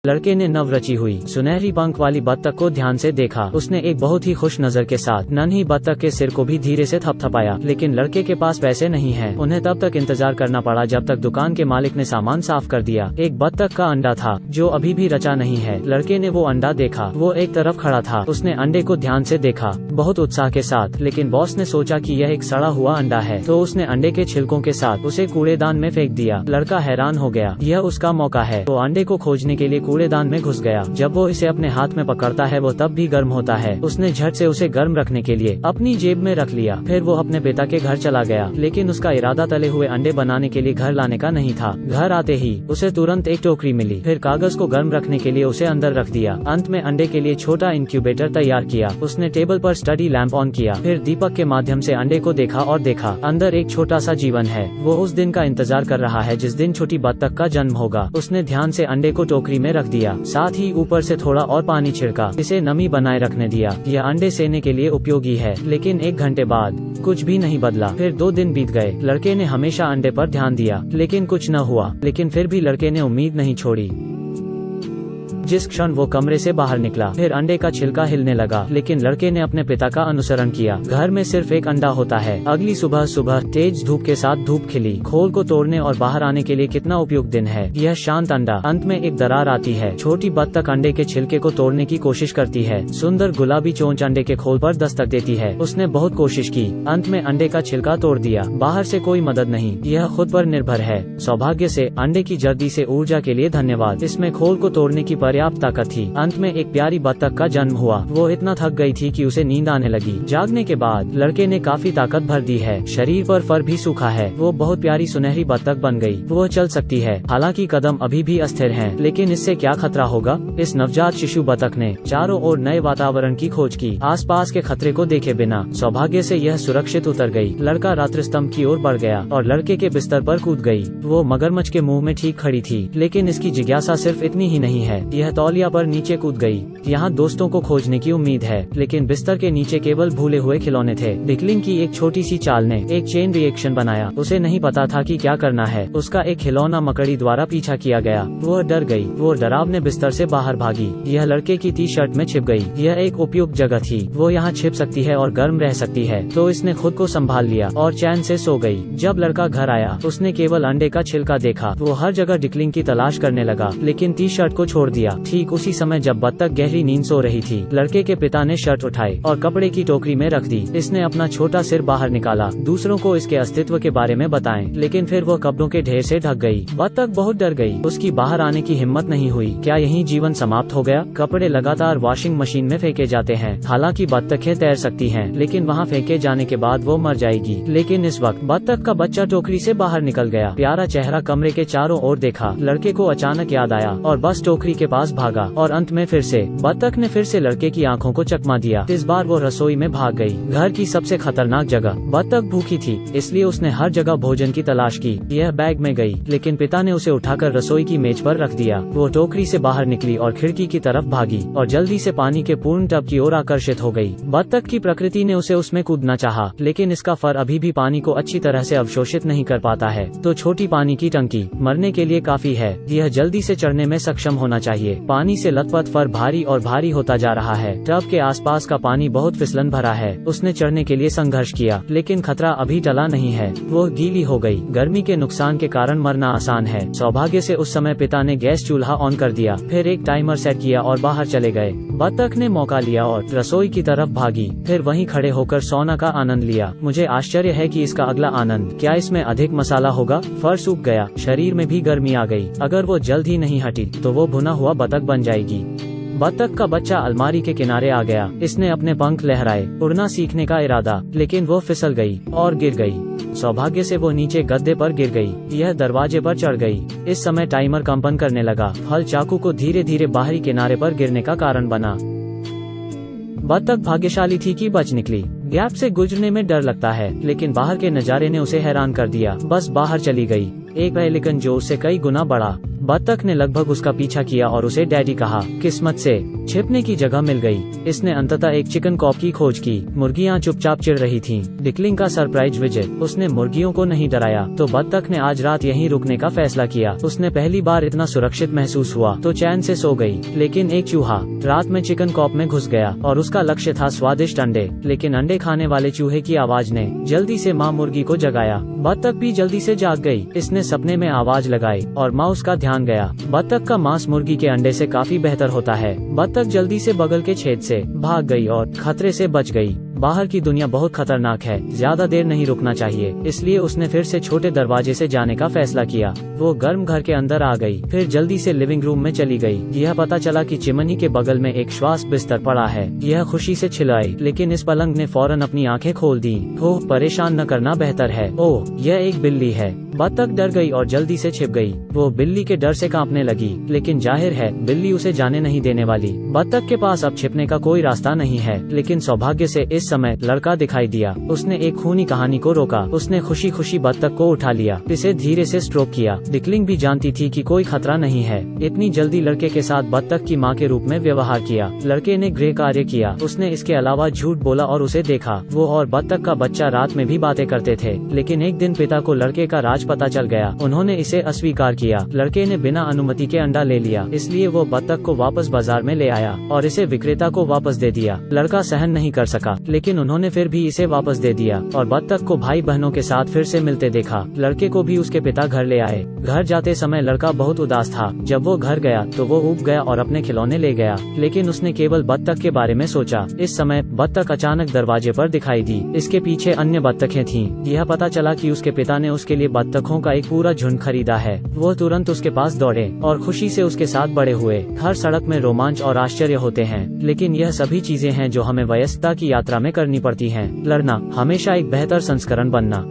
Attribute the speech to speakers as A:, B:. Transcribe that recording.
A: लड़के ने नव रची हुई सुनहरी पंख वाली बत्तख को ध्यान से देखा। उसने एक बहुत ही खुश नजर के साथ नन्ही बत्तख के सिर को भी धीरे से थपथपाया। लेकिन लड़के के पास पैसे नहीं हैं। उन्हें तब तक इंतजार करना पड़ा जब तक दुकान के मालिक ने सामान साफ कर दिया। एक बत्तख का अंडा था जो अभी भी रचा नहीं है। लड़के ने वो अंडा देखा। वो एक तरफ खड़ा था। उसने अंडे को ध्यान से देखा बहुत उत्साह के साथ। लेकिन बॉस ने सोचा कि यह एक सड़ा हुआ अंडा है, तो उसने अंडे के छिलकों के साथ उसे कूड़ेदान में फेंक दिया। लड़का हैरान हो गया। यह उसका मौका है। वो अंडे को खोजने के लिए कूड़ेदान में घुस गया। जब वो इसे अपने हाथ में पकड़ता है वो तब भी गर्म होता है। उसने झट से उसे गर्म रखने के लिए अपनी जेब में रख लिया। फिर वो अपने पिता के घर चला गया। लेकिन उसका इरादा तले हुए अंडे बनाने के लिए घर लाने का नहीं था। घर आते ही उसे तुरंत एक टोकरी मिली। फिर कागज को गर्म रखने के लिए उसे अंदर रख दिया। अंत में अंडे के लिए छोटा इंक्यूबेटर तैयार किया। उसने टेबल पर स्टडी लैंप ऑन किया। फिर दीपक के माध्यम से अंडे को देखा और देखा अंदर एक छोटा सा जीवन है। वो उस दिन का इंतजार कर रहा है जिस दिन छोटी बत्तख का जन्म होगा। उसने ध्यान से अंडे को टोकरी में रख दिया। साथ ही ऊपर से थोड़ा और पानी छिड़का। इसे नमी बनाए रखने दिया। यह अंडे सेने के लिए उपयोगी है। लेकिन 1 घंटे बाद कुछ भी नहीं बदला। फिर 2 दिन बीत गए। लड़के ने हमेशा अंडे पर ध्यान दिया लेकिन कुछ न हुआ। लेकिन फिर भी लड़के ने उम्मीद नहीं छोड़ी। जिस क्षण वो कमरे से बाहर निकला फिर अंडे का छिलका हिलने लगा। लेकिन लड़के ने अपने पिता का अनुसरण किया। घर में सिर्फ एक अंडा होता है। अगली सुबह तेज धूप के साथ धूप खिली। खोल को तोड़ने और बाहर आने के लिए कितना उपयुक्त दिन है। यह शांत अंडा। अंत में एक दरार आती है। छोटी बत्तख अंडे के छिलके को तोड़ने की कोशिश करती है। सुंदर गुलाबी चोंच अंडे के खोल पर दस्तक देती है। उसने बहुत कोशिश की। अंत में अंडे का छिलका तोड़ दिया। बाहर से कोई मदद नहीं। यह खुद पर निर्भर है। सौभाग्य से अंडे की जर्दी से ऊर्जा के लिए धन्यवाद। इसमें खोल को तोड़ने की पर्याप्त ताकत थी। अंत में एक प्यारी बत्तख का जन्म हुआ। वो इतना थक गई थी कि उसे नींद आने लगी। जागने के बाद लड़के ने काफी ताकत भर दी है। शरीर पर फर भी सूखा है। वो बहुत प्यारी सुनहरी बत्तख बन गई। वो चल सकती है। हालांकि कदम अभी भी अस्थिर हैं, लेकिन इससे क्या खतरा होगा। इस नवजात शिशु बत्तख ने चारों ओर नए वातावरण की खोज की। आसपास के खतरे को देखे बिना सौभाग्य से यह सुरक्षित उतर गई। लड़का रात्रि स्तंभ की ओर बढ़ गया और लड़के के बिस्तर पर कूद गई। वो मगरमच्छ के मुंह में ठीक खड़ी थी। लेकिन इसकी जिज्ञासा सिर्फ इतनी ही नहीं है। यह तौलिया पर नीचे कूद गई। यहाँ दोस्तों को खोजने की उम्मीद है। लेकिन बिस्तर के नीचे केवल भूले हुए खिलौने थे। डिकलिंग की एक छोटी सी चाल ने एक चेन रिएक्शन बनाया। उसे नहीं पता था कि क्या करना है। उसका एक खिलौना मकड़ी द्वारा पीछा किया गया। वो डर गई। वो डरावने बिस्तर से बाहर भागी। यह लड़के की टी शर्ट में छिप गई। यह एक उपयुक्त जगह थी। वो यहाँ छिप सकती है और गर्म रह सकती है। तो इसने खुद को संभाल लिया और चैन से सो गई। जब लड़का घर आया उसने केवल अंडे का छिलका देखा। वो हर जगह डिकलिंग की तलाश करने लगा लेकिन टी शर्ट को छोड़ दिया। ठीक उसी समय जब बत्तख गहरी नींद सो रही थी, लड़के के पिता ने शर्ट उठाई और कपड़े की टोकरी में रख दी। इसने अपना छोटा सिर बाहर निकाला। दूसरों को इसके अस्तित्व के बारे में बताएं, लेकिन फिर वो कपड़ों के ढेर से ढक गई। बत्तख बहुत डर गई। उसकी बाहर आने की हिम्मत नहीं हुई। क्या यही जीवन समाप्त हो गया। कपड़े लगातार वॉशिंग मशीन में फेंके जाते हैं। हालांकि बत्तखें तैर सकती हैं, लेकिन वहाँ फेंके जाने के बाद वो मर जाएगी। लेकिन इस वक्त बत्तख का बच्चा टोकरी से बाहर निकल गया। प्यारा चेहरा कमरे के चारों ओर देखा। लड़के को अचानक याद आया और बस टोकरी के पास भागा। और अंत में फिर से बत्तख ने फिर से लड़के की आंखों को चकमा दिया। इस बार वो रसोई में भाग गई। घर की सबसे खतरनाक जगह। बत्तख भूखी थी, इसलिए उसने हर जगह भोजन की तलाश की। यह बैग में गई, लेकिन पिता ने उसे उठाकर रसोई की मेज पर रख दिया। वो टोकरी से बाहर निकली और खिड़की की तरफ भागी और जल्दी से पानी के पूर्ण टब की ओर आकर्षित हो गई। बत्तख की प्रकृति ने उसे उसमें कूदना चाहा, लेकिन इसका फर अभी भी पानी को अच्छी तरह से अवशोषित नहीं कर पाता है। तो छोटी पानी की टंकी मरने के लिए काफी है। यह जल्दी से चढ़ने में सक्षम होना चाहिए। पानी से लथपथ फर भारी और भारी होता जा रहा है। टब के आसपास का पानी बहुत फिसलन भरा है। उसने चढ़ने के लिए संघर्ष किया, लेकिन खतरा अभी टला नहीं है। वो गीली हो गई। गर्मी के नुकसान के कारण मरना आसान है। सौभाग्य से उस समय पिता ने गैस चूल्हा ऑन कर दिया। फिर एक टाइमर सेट किया और बाहर चले गए। बत्तख ने मौका लिया और रसोई की तरफ भागी। फिर वहीं खड़े होकर सोना का आनंद लिया। मुझे आश्चर्य है कि इसका अगला आनंद क्या इसमें अधिक मसाला होगा। फर सूख गया। शरीर में भी गर्मी आ गई। अगर वो जल्द ही नहीं हटी तो वो भुना हुआ बत्तख बन जाएगी। बत्तख का बच्चा अलमारी के किनारे आ गया। इसने अपने पंख लहराए, उड़ना सीखने का इरादा, लेकिन वो फिसल गई और गिर गई। सौभाग्य से वो नीचे गद्दे पर गिर गई। यह दरवाजे पर चढ़ गई। इस समय टाइमर कंपन करने लगा। फल चाकू को धीरे धीरे बाहरी किनारे पर गिरने का कारण बना। बत्तख भाग्यशाली थी कि बच निकली। गैप से गुजरने में डर लगता है, लेकिन बाहर के नजारे ने उसे हैरान कर दिया। बस बाहर चली गई। एक पेलिकन जो उससे कई गुना बड़ा बत्तख ने लगभग उसका पीछा किया और उसे डैडी कहा। किस्मत से छिपने की जगह मिल गई। इसने अंततः एक चिकन कॉप की खोज की। मुर्गियां चुपचाप चिढ़ रही थीं। डिकलिंग का सरप्राइज विजिट। उसने मुर्गियों को नहीं डराया तो बत्तख ने आज रात यहीं रुकने का फैसला किया। उसने पहली बार इतना सुरक्षित महसूस हुआ तो चैन से सो गई। लेकिन एक चूहा रात में चिकन कॉप में घुस गया और उसका लक्ष्य था स्वादिष्ट अंडे। लेकिन अंडे खाने वाले चूहे की आवाज ने जल्दी से माँ मुर्गी को जगाया। बत्तख भी जल्दी से जाग गई। इसने सपने में आवाज लगाई और माँ उसका ध्यान गया। बत्तख का मांस मुर्गी के अंडे से काफी बेहतर होता है। बत्तख जल्दी से बगल के छेद से भाग गई और खतरे से बच गई। बाहर की दुनिया बहुत खतरनाक है, ज्यादा देर नहीं रुकना चाहिए। इसलिए उसने फिर से छोटे दरवाजे से जाने का फैसला किया। वो गर्म घर के अंदर आ गई, फिर जल्दी से लिविंग रूम में चली गई। यह पता चला कि चिमनी के बगल में एक श्वास बिस्तर पड़ा है। यह खुशी से चिल्लाई, लेकिन इस पलंग ने फौरन अपनी आंखें खोल दी। ओह, परेशान न करना बेहतर है। ओह, यह एक बिल्ली है। बत्तख डर गई और जल्दी से छिप गई। वो बिल्ली के डर से कांपने लगी, लेकिन जाहिर है बिल्ली उसे जाने नहीं देने वाली। बत्तख के पास अब छिपने का कोई रास्ता नहीं है। लेकिन सौभाग्य से इस समय लड़का दिखाई दिया। उसने एक खूनी कहानी को रोका। उसने खुशी खुशी बत्तख को उठा लिया, इसे धीरे से स्ट्रोक किया। डिकलिंग भी जानती थी कि कोई खतरा नहीं है। इतनी जल्दी लड़के के साथ बत्तख की माँ के रूप में व्यवहार किया। लड़के ने गृह कार्य किया। उसने इसके अलावा झूठ बोला और उसे देखा। वो और बत्तख का बच्चा रात में भी बातें करते थे। लेकिन एक दिन पिता को लड़के का राज पता चल गया। उन्होंने इसे अस्वीकार किया। लड़के ने बिना अनुमति के अंडा ले लिया, इसलिए वो बत्तख को वापस बाजार में ले आया और इसे विक्रेता को वापस दे दिया। लड़का सहन नहीं कर सका, लेकिन उन्होंने फिर भी इसे वापस दे दिया और बत्तख को भाई बहनों के साथ फिर से मिलते देखा। लड़के को भी उसके पिता घर ले आए। घर जाते समय लड़का बहुत उदास था। जब वो घर गया तो वो ऊब गया और अपने खिलौने ले गया, लेकिन उसने केवल बत्तख के बारे में सोचा। इस समय बत्तख अचानक दरवाजे पर दिखाई दी। इसके पीछे अन्य बत्तखें थीं। यह पता चला कि उसके पिता ने उसके लिए बत्तखों का एक पूरा झुंड खरीदा है। वो तुरंत उसके पास दौड़े और खुशी से उसके साथ बड़े हुए। हर सड़क में रोमांच और आश्चर्य होते हैं, लेकिन यह सभी चीजें हैं जो हमें वयस्कता की यात्रा में करनी पड़ती हैं। लड़ना, हमेशा एक बेहतर संस्करण बनना।